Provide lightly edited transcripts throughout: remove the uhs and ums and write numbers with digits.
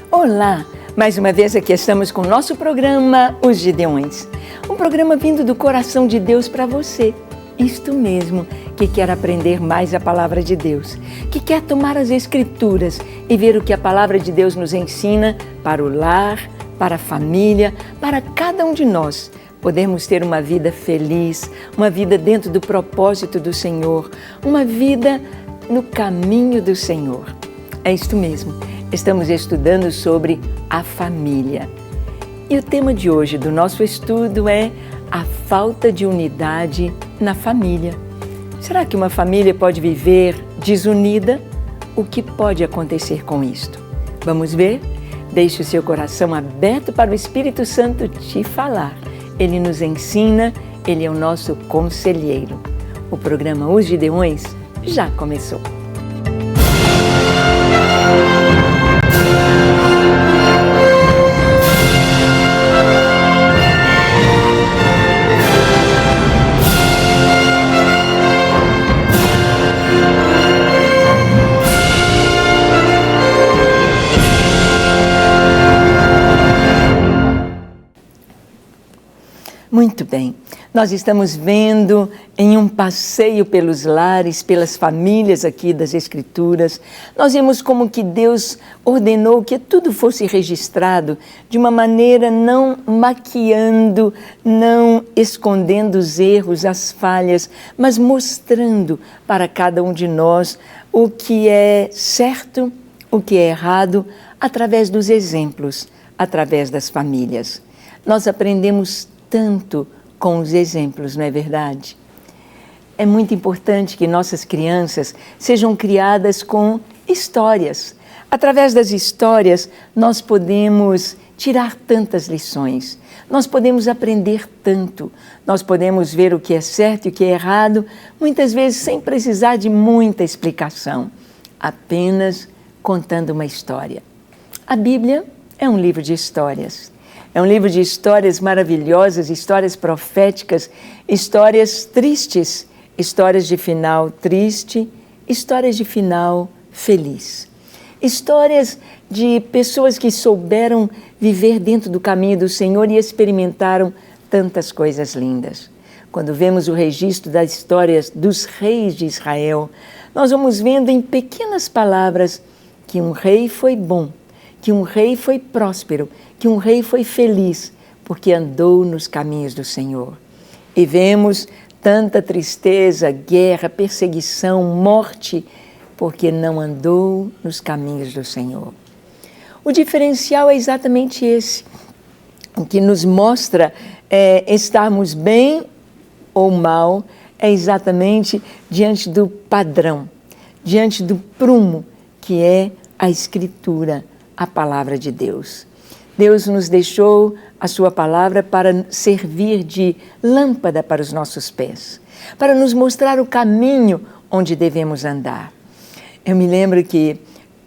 Olá! Mais uma vez aqui estamos com o nosso programa Os Gideões. Um programa vindo do coração de Deus para você. Isto mesmo, que quer aprender mais a Palavra de Deus, que quer tomar as Escrituras e ver o que a Palavra de Deus nos ensina para o lar, para a família, para cada um de nós. Podemos ter uma vida feliz, uma vida dentro do propósito do Senhor, uma vida no caminho do Senhor. É isto mesmo, estamos estudando sobre a família. E o tema de hoje do nosso estudo é a falta de unidade na família. Será que uma família pode viver desunida? O que pode acontecer com isto? Vamos ver? Deixe o seu coração aberto para o Espírito Santo te falar. Ele nos ensina, ele é o nosso conselheiro. O programa Os Gideões já começou. Muito bem, nós estamos vendo em um passeio pelos lares, pelas famílias aqui das Escrituras, nós vemos como que Deus ordenou que tudo fosse registrado de uma maneira não maquiando, não escondendo os erros, as falhas, mas mostrando para cada um de nós o que é certo, o que é errado, através dos exemplos, através das famílias. Nós aprendemos tanto com os exemplos, não é verdade? É muito importante que nossas crianças sejam criadas com histórias. Através das histórias, nós podemos tirar tantas lições, nós podemos aprender tanto, nós podemos ver o que é certo e o que é errado, muitas vezes sem precisar de muita explicação, apenas contando uma história. A Bíblia é um livro de histórias. É um livro de histórias maravilhosas, histórias proféticas, histórias tristes, histórias de final triste, histórias de final feliz. Histórias de pessoas que souberam viver dentro do caminho do Senhor e experimentaram tantas coisas lindas. Quando vemos o registro das histórias dos reis de Israel, nós vamos vendo em pequenas palavras que um rei foi bom, que um rei foi próspero, que um rei foi feliz, porque andou nos caminhos do Senhor. E vemos tanta tristeza, guerra, perseguição, morte, porque não andou nos caminhos do Senhor. O diferencial é exatamente esse, o que nos mostra estarmos bem ou mal, é exatamente diante do padrão, diante do prumo, que é a Escritura, a Palavra de Deus. Deus nos deixou a sua palavra para servir de lâmpada para os nossos pés, para nos mostrar o caminho onde devemos andar. Eu me lembro que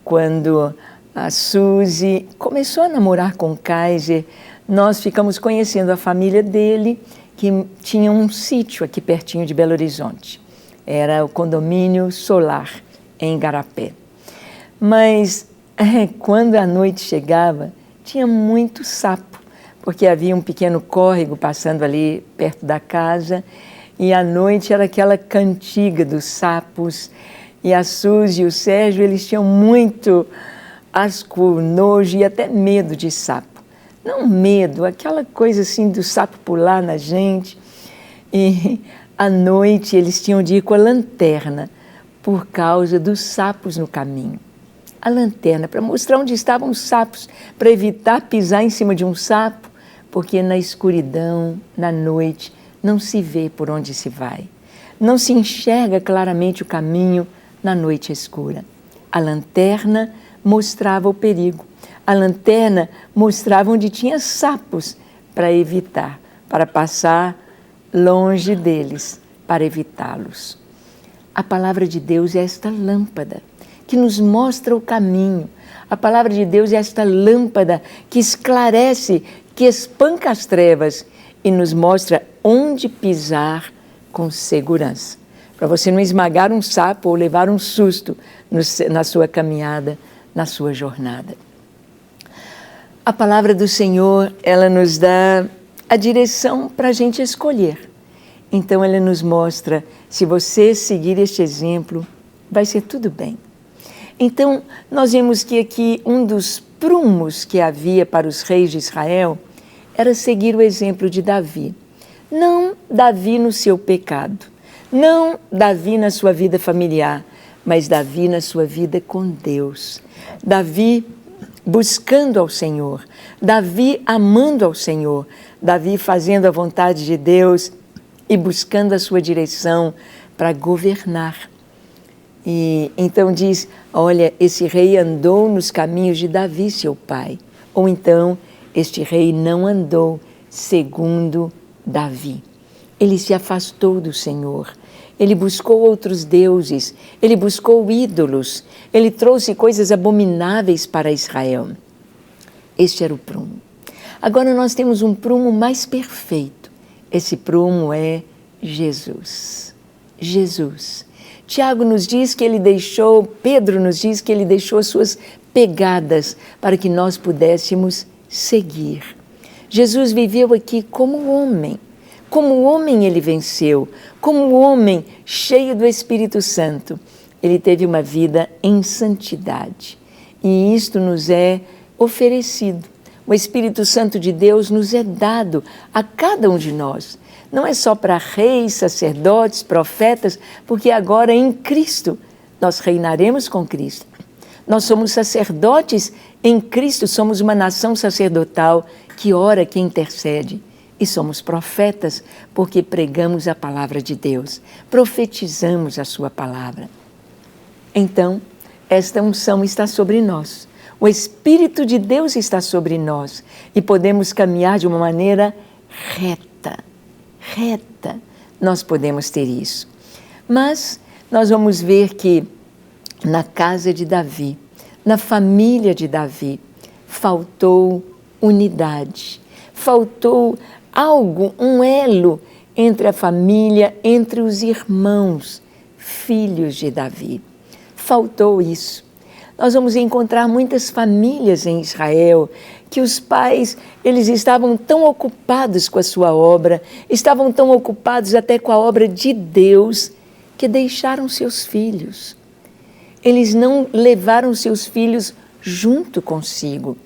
quando a Suzy começou a namorar com o Kaiser, nós ficamos conhecendo a família dele, que tinha um sítio aqui pertinho de Belo Horizonte. Era o Condomínio Solar, em Igarapé. Mas quando a noite chegava, tinha muito sapo, porque havia um pequeno córrego passando ali perto da casa, e à noite era aquela cantiga dos sapos, e a Suzy e o Sérgio, eles tinham muito asco, nojo e até medo de sapo. Não medo, aquela coisa assim do sapo pular na gente. E à noite eles tinham de ir com a lanterna, por causa dos sapos no caminho. A lanterna, para mostrar onde estavam os sapos, para evitar pisar em cima de um sapo, porque na escuridão, na noite, não se vê por onde se vai. Não se enxerga claramente o caminho na noite escura. A lanterna mostrava o perigo. A lanterna mostrava onde tinha sapos para evitar, para passar longe deles, para evitá-los. A palavra de Deus é esta lâmpada que nos mostra o caminho. A palavra de Deus é esta lâmpada que esclarece, que espanca as trevas e nos mostra onde pisar com segurança. Para você não esmagar um sapo ou levar um susto na sua caminhada, na sua jornada. A palavra do Senhor, ela nos dá a direção para a gente escolher. Então, ela nos mostra, se você seguir este exemplo, vai ser tudo bem. Então, nós vemos que aqui um dos prumos que havia para os reis de Israel era seguir o exemplo de Davi. Não Davi no seu pecado, não Davi na sua vida familiar, mas Davi na sua vida com Deus. Davi buscando ao Senhor, Davi amando ao Senhor, Davi fazendo a vontade de Deus e buscando a sua direção para governar. E então diz, olha, esse rei andou nos caminhos de Davi, seu pai. Ou então, este rei não andou segundo Davi. Ele se afastou do Senhor. Ele buscou outros deuses, ele buscou ídolos, ele trouxe coisas abomináveis para Israel. Este era o prumo. Agora nós temos um prumo mais perfeito. Esse prumo é Jesus. Jesus. Tiago nos diz que ele deixou, Pedro nos diz que ele deixou suas pegadas para que nós pudéssemos seguir. Jesus viveu aqui como homem. Como homem ele venceu, como homem cheio do Espírito Santo. Ele teve uma vida em santidade. E isto nos é oferecido. O Espírito Santo de Deus nos é dado a cada um de nós. Não é só para reis, sacerdotes, profetas, porque agora em Cristo nós reinaremos com Cristo. Nós somos sacerdotes em Cristo, somos uma nação sacerdotal que ora, que intercede. E somos profetas porque pregamos a palavra de Deus, profetizamos a sua palavra. Então, esta unção está sobre nós. O Espírito de Deus está sobre nós e podemos caminhar de uma maneira reta. Nós podemos ter isso. Mas nós vamos ver que na casa de Davi, na família de Davi, faltou unidade, faltou algo, um elo entre a família, entre os irmãos, filhos de Davi. Faltou isso. Nós vamos encontrar muitas famílias em Israel que os pais, eles estavam tão ocupados com a sua obra, estavam tão ocupados até com a obra de Deus, que deixaram seus filhos. Eles não levaram seus filhos junto consigo.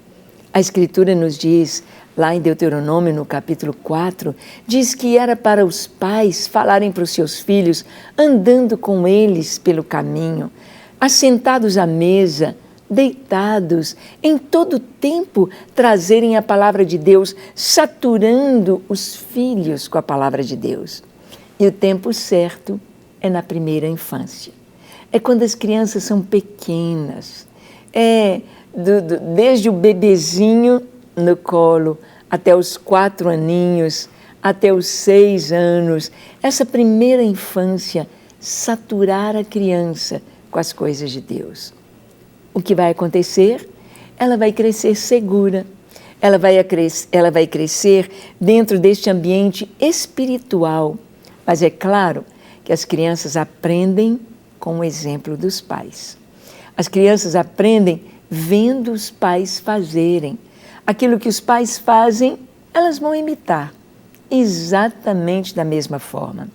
A Escritura nos diz, lá em Deuteronômio, no capítulo 4, diz que era para os pais falarem para os seus filhos, andando com eles pelo caminho, assentados à mesa, deitados, em todo tempo trazerem a palavra de Deus, saturando os filhos com a palavra de Deus. E o tempo certo é na primeira infância. É quando as crianças são pequenas, desde o bebezinho no colo, até os 4 aninhos, até os 6 anos, essa primeira infância, saturar a criança com as coisas de Deus. O que vai acontecer? Ela vai crescer segura, ela vai crescer dentro deste ambiente espiritual. Mas é claro que as crianças aprendem com o exemplo dos pais. As crianças aprendem vendo os pais fazerem. Aquilo que os pais fazem, elas vão imitar, exatamente da mesma forma.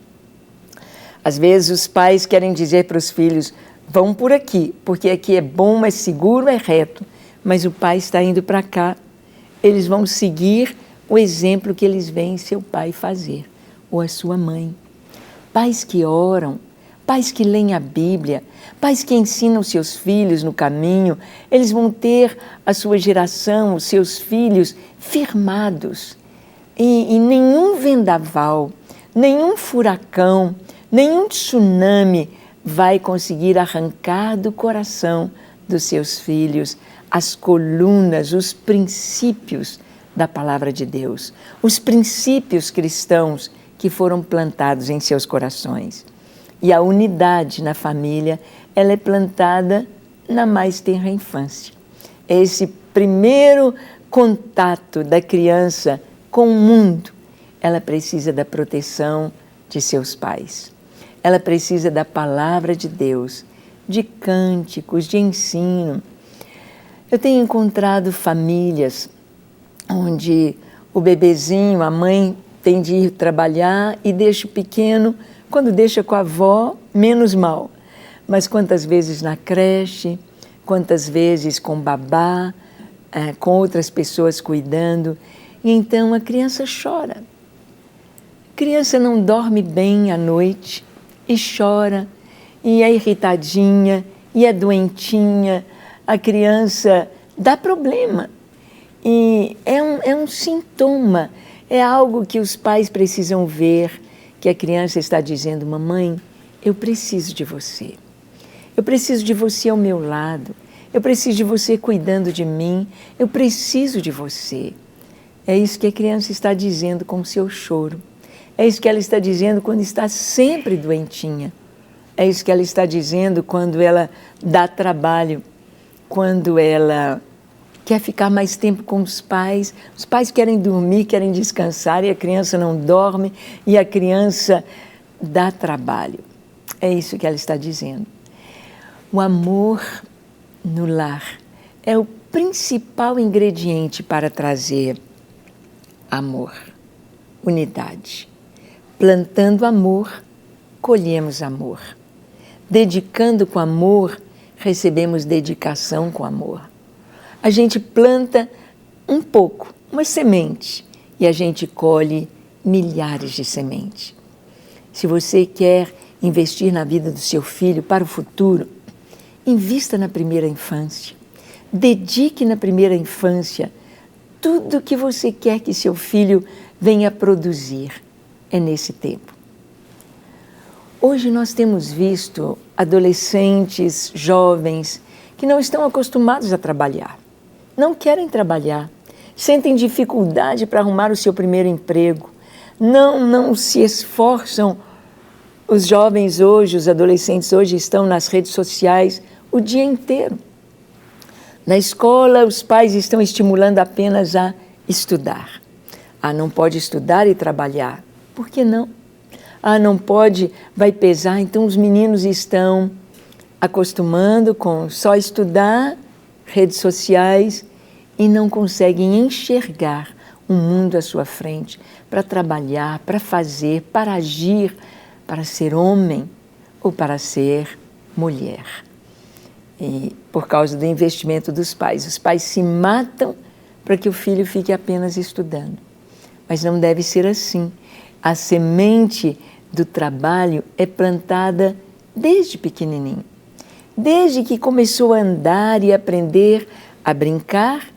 Às vezes os pais querem dizer para os filhos, vão por aqui, porque aqui é bom, é seguro, é reto. Mas o pai está indo para cá, eles vão seguir o exemplo que eles veem seu pai fazer, ou a sua mãe. Pais que oram, pais que leem a Bíblia, pais que ensinam seus filhos no caminho, eles vão ter a sua geração, os seus filhos firmados. E nenhum vendaval, nenhum furacão, nenhum tsunami vai conseguir arrancar do coração dos seus filhos as colunas, os princípios da palavra de Deus, os princípios cristãos que foram plantados em seus corações. E a unidade na família, ela é plantada na mais tenra infância. É esse primeiro contato da criança com o mundo. Ela precisa da proteção de seus pais. Ela precisa da palavra de Deus, de cânticos, de ensino. Eu tenho encontrado famílias onde o bebezinho, a mãe tem de ir trabalhar e deixa o pequeno, quando deixa com a avó, menos mal. Mas quantas vezes na creche, quantas vezes com babá, com outras pessoas cuidando, e então a criança chora. A criança não dorme bem à noite e chora, e é irritadinha, e é doentinha, a criança dá problema. E é um sintoma, é algo que os pais precisam ver, que a criança está dizendo: mamãe, eu preciso de você. Eu preciso de você ao meu lado. Eu preciso de você cuidando de mim. Eu preciso de você. É isso que a criança está dizendo com o seu choro. É isso que ela está dizendo quando está sempre doentinha. É isso que ela está dizendo quando ela dá trabalho, quando ela quer ficar mais tempo com os pais querem dormir, querem descansar, e a criança não dorme, e a criança dá trabalho. É isso que ela está dizendo. O amor no lar é o principal ingrediente para trazer amor, unidade. Plantando amor, colhemos amor. Dedicando com amor, recebemos dedicação com amor. A gente planta um pouco, uma semente, e a gente colhe milhares de sementes. Se você quer investir na vida do seu filho para o futuro, invista na primeira infância. Dedique na primeira infância tudo que você quer que seu filho venha produzir. É nesse tempo. Hoje nós temos visto adolescentes, jovens, que não estão acostumados a trabalhar. Não querem trabalhar, sentem dificuldade para arrumar o seu primeiro emprego, não se esforçam. Os jovens hoje, os adolescentes hoje estão nas redes sociais o dia inteiro. Na escola, os pais estão estimulando apenas a estudar. Não pode estudar e trabalhar. Por que não? Não pode, vai pesar. Então os meninos estão acostumando com só estudar, redes sociais, e não conseguem enxergar um mundo à sua frente para trabalhar, para fazer, para agir, para ser homem ou para ser mulher. E por causa do investimento dos pais, os pais se matam para que o filho fique apenas estudando. Mas não deve ser assim. A semente do trabalho é plantada desde pequenininho. Desde que começou a andar e aprender a brincar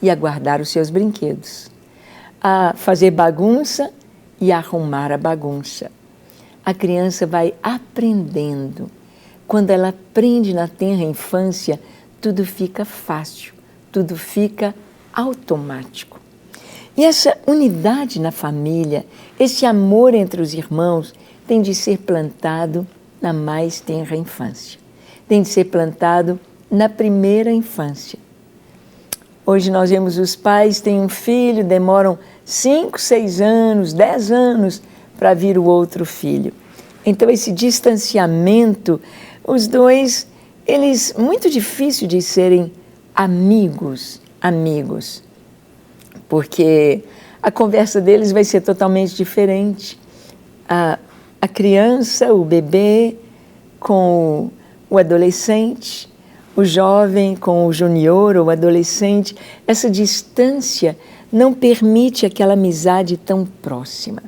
e a guardar os seus brinquedos, a fazer bagunça e a arrumar a bagunça. A criança vai aprendendo. Quando ela aprende na tenra infância, tudo fica fácil, tudo fica automático. E essa unidade na família, esse amor entre os irmãos, tem de ser plantado na mais tenra infância. Tem de ser plantado na primeira infância. Hoje nós vemos os pais têm um filho, demoram 5, 6 anos, 10 anos para vir o outro filho. Então esse distanciamento, os dois, eles, muito difícil de serem amigos, porque a conversa deles vai ser totalmente diferente. A criança, o bebê com o adolescente, o jovem com o junior ou adolescente, essa distância não permite aquela amizade tão próxima.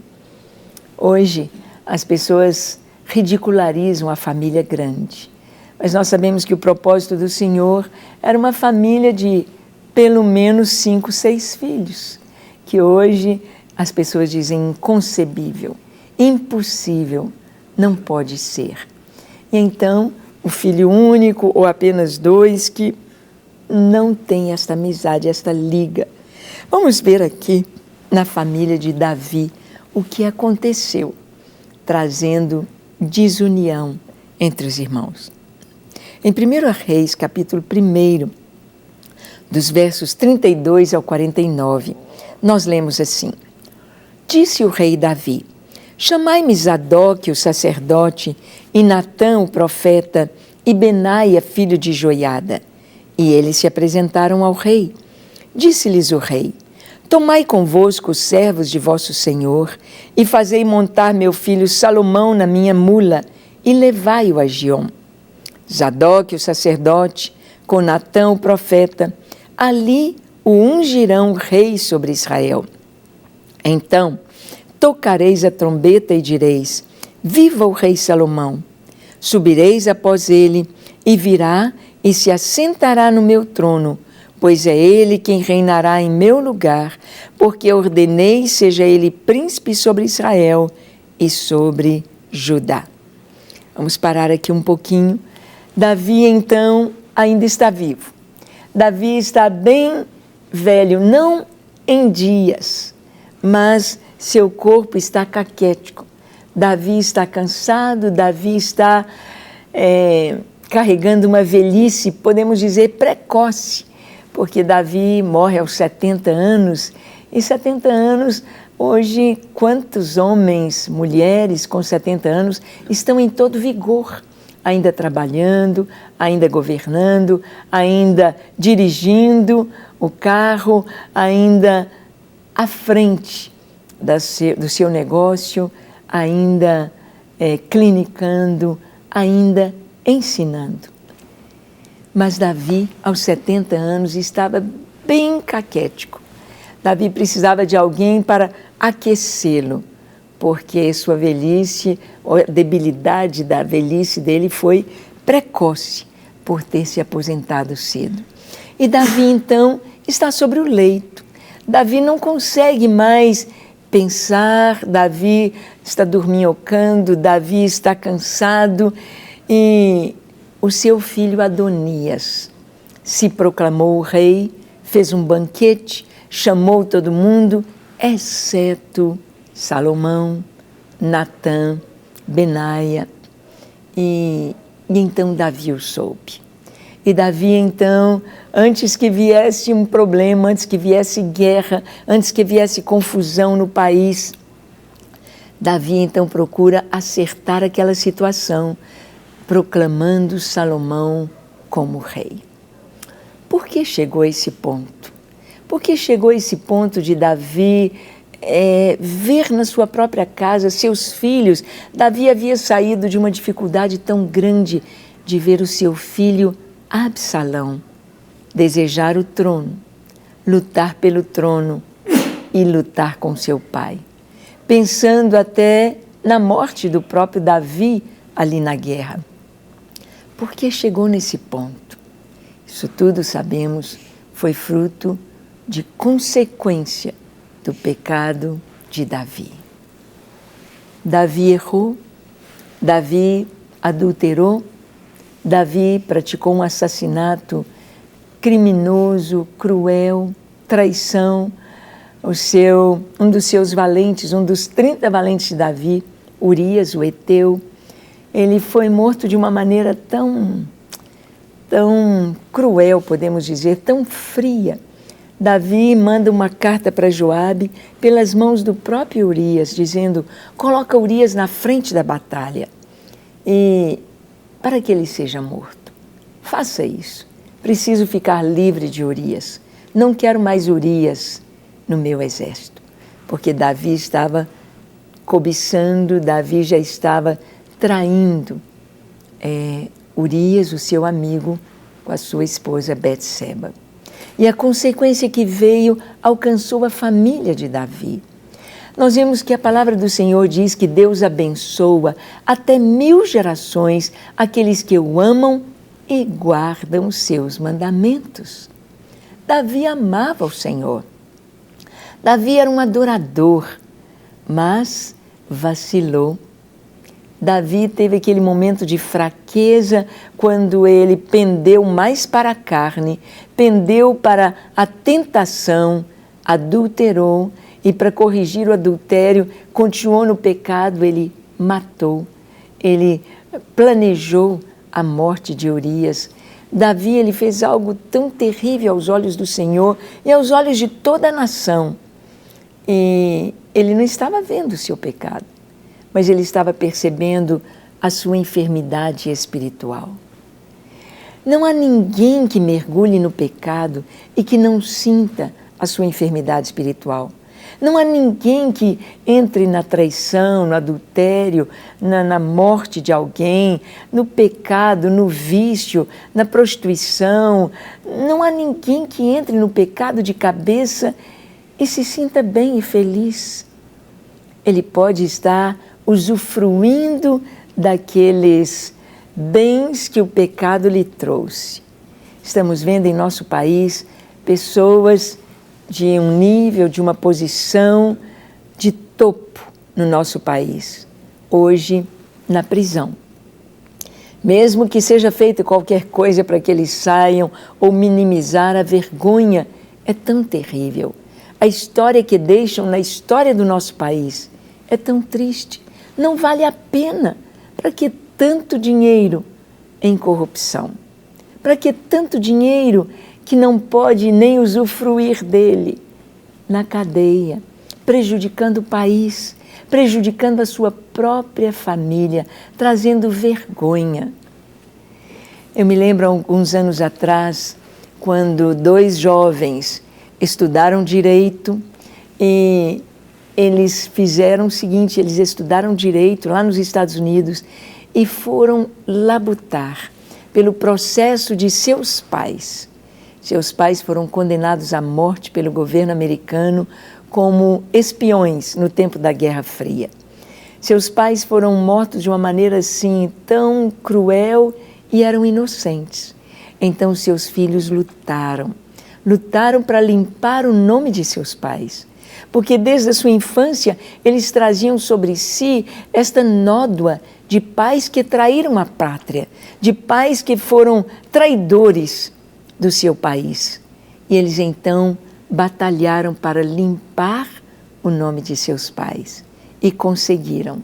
Hoje, as pessoas ridicularizam a família grande, mas nós sabemos que o propósito do Senhor era uma família de pelo menos 5, 6 filhos, que hoje as pessoas dizem inconcebível, impossível, não pode ser. E então, o filho único ou apenas 2 que não tem esta amizade, esta liga. Vamos ver aqui na família de Davi o que aconteceu, trazendo desunião entre os irmãos. Em 1 Reis, capítulo 1, dos versos 32 ao 49, nós lemos assim: Disse o rei Davi: Chamai-me Zadok, o sacerdote, e Natã, o profeta, e Benaia, filho de Joiada. E eles se apresentaram ao rei. Disse-lhes o rei: Tomai convosco os servos de vosso Senhor, e fazei montar meu filho Salomão na minha mula, e levai-o a Giom. Zadok, o sacerdote, com Natã, o profeta, ali o ungirão rei sobre Israel. Então tocareis a trombeta e direis: viva o rei Salomão! Subireis após ele, e virá e se assentará no meu trono, pois é ele quem reinará em meu lugar, porque ordenei seja ele príncipe sobre Israel e sobre Judá. Vamos parar aqui um pouquinho. Davi, então, ainda está vivo. Davi está bem velho, não em dias, mas seu corpo está caquético. Davi está cansado, Davi está carregando uma velhice, podemos dizer, precoce, porque Davi morre aos 70 anos, e 70 anos, hoje, quantos homens, mulheres com 70 anos estão em todo vigor, ainda trabalhando, ainda governando, ainda dirigindo o carro, ainda à frente do seu negócio, ainda clinicando, ainda ensinando. Mas Davi, aos 70 anos, estava bem caquético. Davi precisava de alguém para aquecê-lo, porque sua velhice, a debilidade da velhice dele foi precoce, por ter se aposentado cedo. E Davi, então, está sobre o leito. Davi não consegue mais pensar, Davi está dorminhocando, Davi está cansado, e o seu filho Adonias se proclamou o rei, fez um banquete, chamou todo mundo, exceto Salomão, Natã, Benaia, e então Davi o soube. E Davi, então, antes que viesse um problema, antes que viesse guerra, antes que viesse confusão no país, Davi, então, procura acertar aquela situação, proclamando Salomão como rei. Por que chegou a esse ponto? Por que chegou a esse ponto de Davi ver na sua própria casa seus filhos? Davi havia saído de uma dificuldade tão grande de ver o seu filho Absalão desejar o trono, lutar pelo trono e lutar com seu pai, pensando até na morte do próprio Davi ali na guerra. Por que chegou nesse ponto? Isso tudo, sabemos, foi fruto de consequência do pecado de Davi. Davi errou, Davi adulterou, Davi praticou um assassinato criminoso, cruel, traição. Um dos seus valentes, um dos 30 valentes de Davi, Urias, o Eteu, ele foi morto de uma maneira tão cruel, podemos dizer, tão fria. Davi manda uma carta para Joabe pelas mãos do próprio Urias, dizendo: coloca Urias na frente da batalha e para que ele seja morto. Faça isso. Preciso ficar livre de Urias. Não quero mais Urias no meu exército, porque Davi estava cobiçando, Davi já estava traindo Urias, o seu amigo, com a sua esposa Betseba. E a consequência que veio alcançou a família de Davi. Nós vemos que a palavra do Senhor diz que Deus abençoa até 1000 gerações aqueles que o amam e guardam os seus mandamentos. Davi amava o Senhor. Davi era um adorador, mas vacilou. Davi teve aquele momento de fraqueza quando ele pendeu mais para a carne, pendeu para a tentação, adulterou, e para corrigir o adultério, continuou no pecado, ele matou, ele planejou a morte de Urias. Davi, ele fez algo tão terrível aos olhos do Senhor e aos olhos de toda a nação. E ele não estava vendo o seu pecado, mas ele estava percebendo a sua enfermidade espiritual. Não há ninguém que mergulhe no pecado e que não sinta a a sua enfermidade espiritual. Não há ninguém que entre na traição, no adultério, na morte de alguém, no pecado, no vício, na prostituição. Não há ninguém que entre no pecado de cabeça e se sinta bem e feliz. Ele pode estar usufruindo daqueles bens que o pecado lhe trouxe. Estamos vendo em nosso país pessoas de um nível, de uma posição de topo no nosso país, hoje na prisão. Mesmo que seja feita qualquer coisa para que eles saiam ou minimizar a vergonha, é tão terrível. A história que deixam na história do nosso país é tão triste. Não vale a pena. Para que tanto dinheiro em corrupção? Para que tanto dinheiro que não pode nem usufruir dele na cadeia, prejudicando o país, prejudicando a sua própria família, trazendo vergonha. Eu me lembro, alguns anos atrás, quando 2 jovens estudaram direito e eles fizeram o seguinte, eles estudaram direito lá nos Estados Unidos e foram labutar pelo processo de seus pais. Seus pais foram condenados à morte pelo governo americano como espiões no tempo da Guerra Fria. Seus pais foram mortos de uma maneira assim tão cruel e eram inocentes. Então seus filhos lutaram para limpar o nome de seus pais. Porque desde a sua infância eles traziam sobre si esta nódoa de pais que traíram a pátria, de pais que foram traidores do seu país. E eles então batalharam para limpar o nome de seus pais. E conseguiram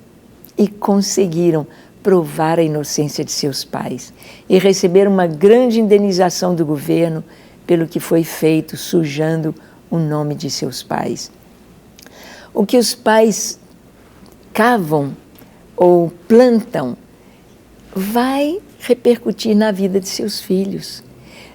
provar a inocência de seus pais. E receberam uma grande indenização do governo pelo que foi feito, sujando o nome de seus pais. O que os pais cavam ou plantam vai repercutir na vida de seus filhos.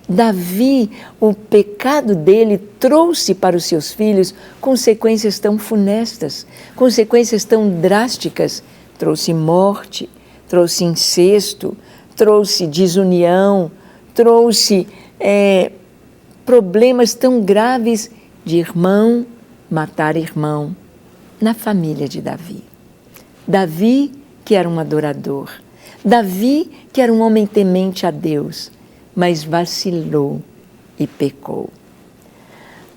Davi, o pecado dele trouxe para os seus filhos consequências tão funestas, consequências tão drásticas. Trouxe morte, trouxe incesto, trouxe desunião, trouxe problemas tão graves de irmão matar irmão na família de Davi. Davi, que era um adorador. Davi, que era um homem temente a Deus, mas vacilou e pecou.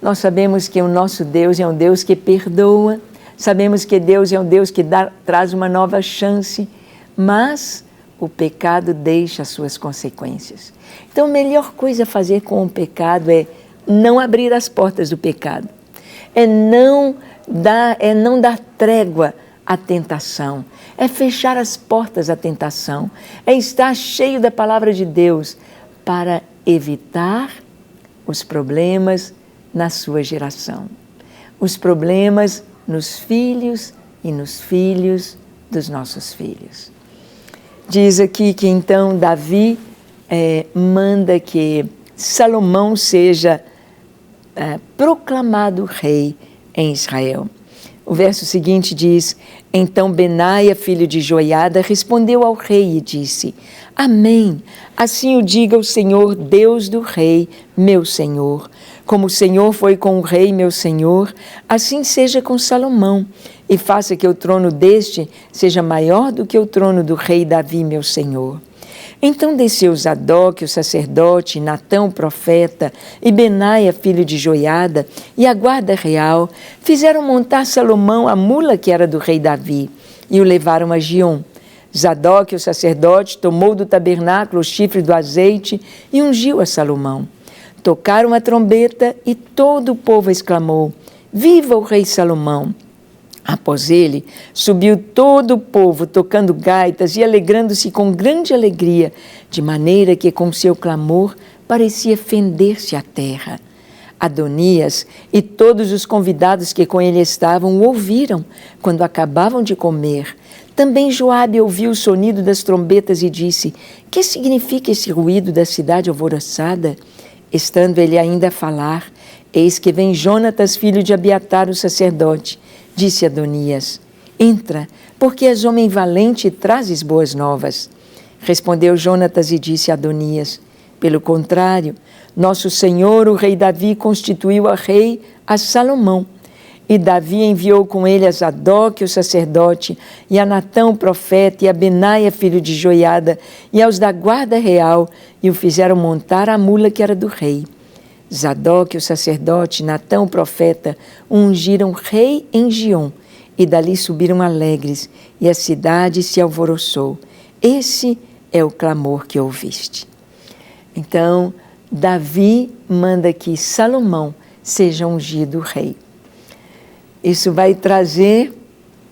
Nós sabemos que o nosso Deus é um Deus que perdoa, sabemos que Deus é um Deus que traz uma nova chance, mas o pecado deixa as suas consequências. Então, a melhor coisa a fazer com o pecado é não abrir as portas do pecado, é não dar trégua à tentação, é fechar as portas à tentação, é estar cheio da palavra de Deus para evitar os problemas na sua geração, os problemas nos filhos e nos filhos dos nossos filhos. Diz aqui que então Davi manda que Salomão seja proclamado rei em Israel. O verso seguinte diz: então Benaia, filho de Joiada, respondeu ao rei e disse: Amém, assim o diga o Senhor, Deus do rei, meu senhor. Como o Senhor foi com o rei, meu senhor, assim seja com Salomão, e faça que o trono deste seja maior do que o trono do rei Davi, meu senhor. Então desceu Zadok, o sacerdote, Natã, o profeta, e Benaia, filho de Joiada, e a guarda real, fizeram montar Salomão a mula que era do rei Davi, e o levaram a Giom. Zadok, o sacerdote, tomou do tabernáculo o chifre do azeite e ungiu a Salomão. Tocaram a trombeta e todo o povo exclamou: Viva o rei Salomão! Após ele, subiu todo o povo, tocando gaitas e alegrando-se com grande alegria, de maneira que com seu clamor parecia fender-se a terra. Adonias e todos os convidados que com ele estavam o ouviram quando acabavam de comer. Também Joabe ouviu o sonido das trombetas e disse: Que significa esse ruído da cidade alvoroçada? Estando ele ainda a falar, Eis que vem Jonatas, filho de Abiatar, o sacerdote. Disse Adonias: entra, porque és homem valente e trazes boas novas. Respondeu Jonatas e disse a Adonias: pelo contrário, nosso senhor, o rei Davi, constituiu a rei a Salomão. E Davi enviou com ele a Zadok, o sacerdote, e a Natã, o profeta, e a Benaia, filho de Joiada, e aos da guarda real, e o fizeram montar a mula que era do rei. Zadok, o sacerdote, e Natã, o profeta, o ungiram rei em Giom, e dali subiram alegres, e a cidade se alvoroçou. Esse é o clamor que ouviste. Então, Davi manda que Salomão seja ungido rei. Isso vai trazer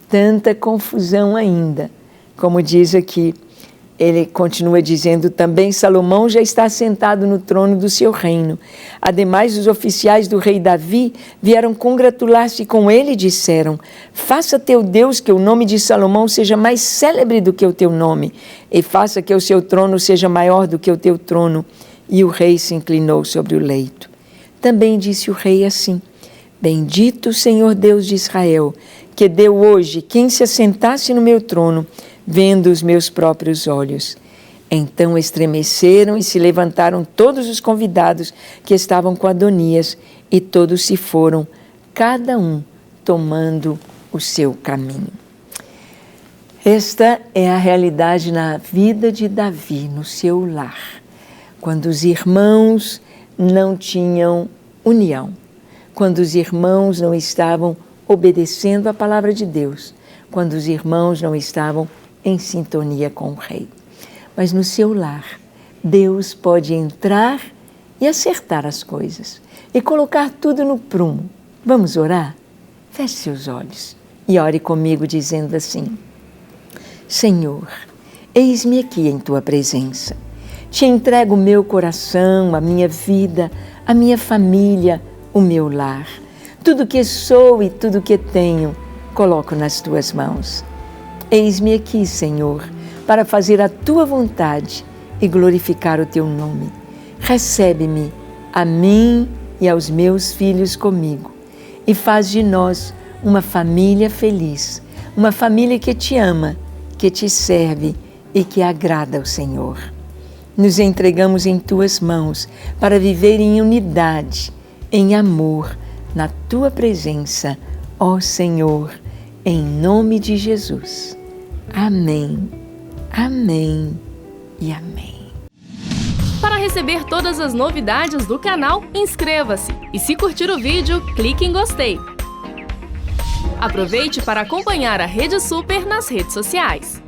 tanta confusão ainda. Como diz aqui, ele continua dizendo também: Salomão já está sentado no trono do seu reino. Ademais, os oficiais do rei Davi vieram congratular-se com ele e disseram: faça teu Deus que o nome de Salomão seja mais célebre do que o teu nome, e faça que o seu trono seja maior do que o teu trono. E o rei se inclinou sobre o leito. Também disse o rei assim: bendito o Senhor Deus de Israel, que deu hoje quem se assentasse no meu trono, vendo os meus próprios olhos. Então estremeceram e se levantaram todos os convidados que estavam com Adonias, e todos se foram, cada um tomando o seu caminho. Esta é a realidade na vida de Davi, no seu lar, quando os irmãos não tinham união, quando os irmãos não estavam obedecendo a palavra de Deus, quando os irmãos não estavam em sintonia com o rei. Mas no seu lar, Deus pode entrar e acertar as coisas e colocar tudo no prumo. Vamos orar? Feche seus olhos e ore comigo dizendo assim: Senhor, eis-me aqui em Tua presença. Te entrego o meu coração, a minha vida, a minha família, o meu lar. Tudo que sou e tudo que tenho, coloco nas Tuas mãos. Eis-me aqui, Senhor, para fazer a Tua vontade e glorificar o Teu nome. Recebe-me, a mim e aos meus filhos comigo, e faz de nós uma família feliz, uma família que Te ama, que Te serve e que agrada ao Senhor. Nos entregamos em Tuas mãos para viver em unidade, em amor, na Tua presença, ó Senhor, em nome de Jesus. Amém, amém e amém. Para receber todas as novidades do canal, inscreva-se e, se curtir o vídeo, clique em gostei. Aproveite para acompanhar a Rede Super nas redes sociais.